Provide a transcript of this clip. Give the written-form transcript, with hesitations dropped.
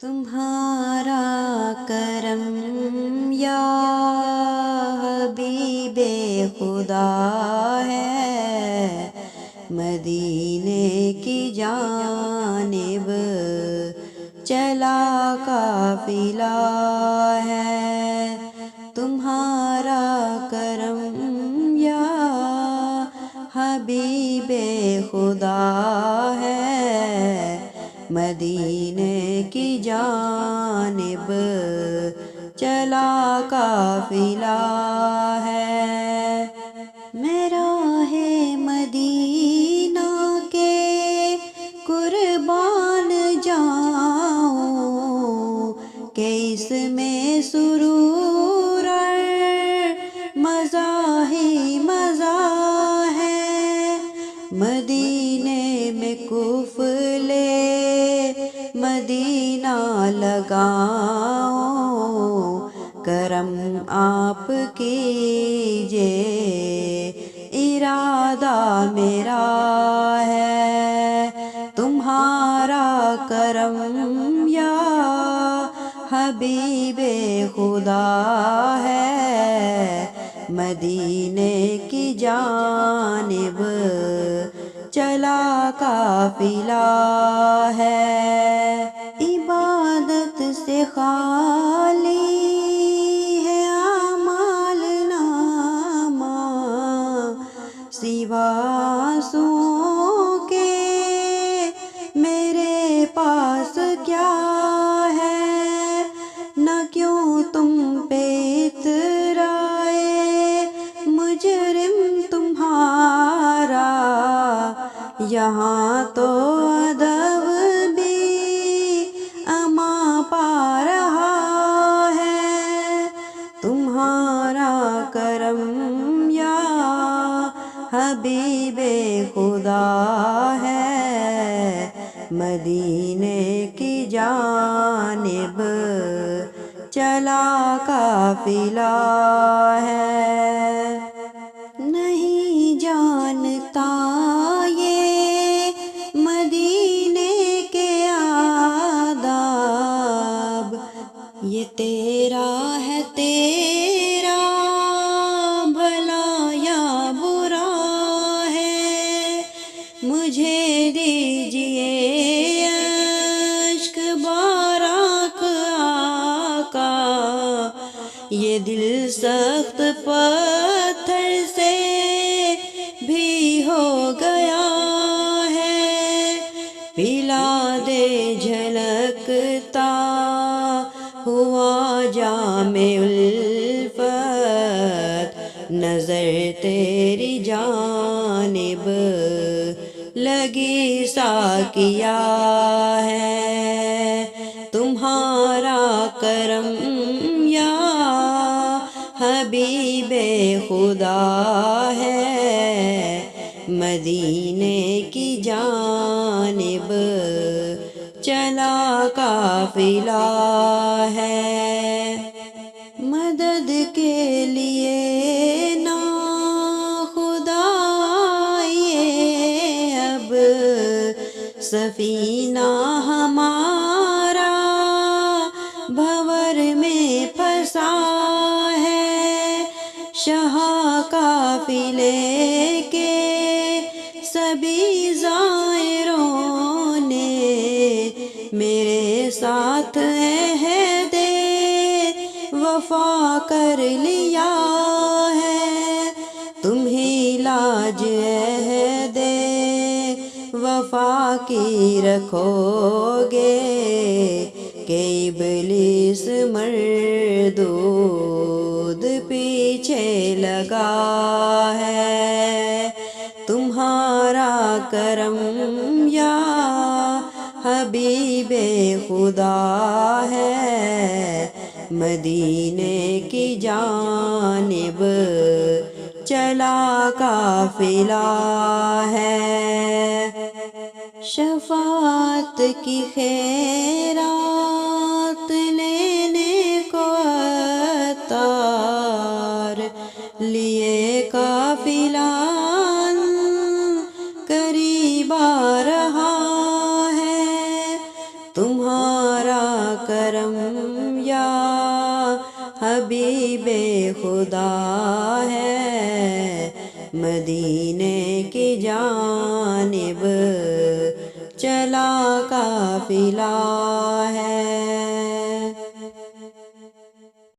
تمہارا کرم یا حبیب خدا ہے، مدینے کی جانب چلا قافلہ ہے۔ تمہارا کرم یا حبیب خدا ہے، مدینے کی جانب چلا قافلہ ہے۔ میں راہ مدینہ کے قربان جاؤں کہ اس میں سرور اور مزہ ہی مزہ ہے۔ مدینے میں قفلے مدینہ لگاؤں، کرم آپ کیجئے ارادہ میرا ہے۔ تمہارا کرم یا حبیب خدا ہے، مدینے کی جانب چلا قافلہ ہے۔ عبادت سے خالی ہے اعمال نامہ، سوا آنسوؤں کے میرے پاس کیا ہے۔ نہ کیوں تم پہ اترائے مجرم تمہارا، یہاں تو ادب بھی اما پا رہا ہے۔ تمہارا کرم یا حبیب خدا ہے، مدینے کی جانب چلا قافلہ ہے۔ نہیں جانتا یہ مدینے کے آداب، یہ تیرا ہے تیرا بھلا یا برا ہے۔ مجھے دیجئے اشک بارک آقا، یہ دل سخت پتھر سے بھی ہو گیا ہے۔ پلا دے جھلکتا ہوا جام الفت، نظر تیری جانب لگی ساقیہ ہے۔ تمہارا کرم یا حبیب خدا ہے، مدینے کی جانب چلا قافلہ ہے۔ مدد کے لیے نا خدا آئیے اب، سفینہ ہمارا بھور میں پھنسا ہے۔ شاہ قافلے کے سبھی زائروں نے میرے ساتھ عہد وفا کر لیا ہے۔ تم ہی لاج عہد وفا کی رکھو گے کہ ابلیس مردود پیچھے لگا ہے۔ تمہارا کرم یا حبیب خدا ہے، مدینے کی جانب چلا قافلہ ہے۔ شفاعت کی خیرات لینے کو عطار لیے قافلہ قریب آ رہا ہے۔ تمہارا تمہارا کرم یا حبیب خدا ہے، مدینے کی جانب چلا قافلہ ہے۔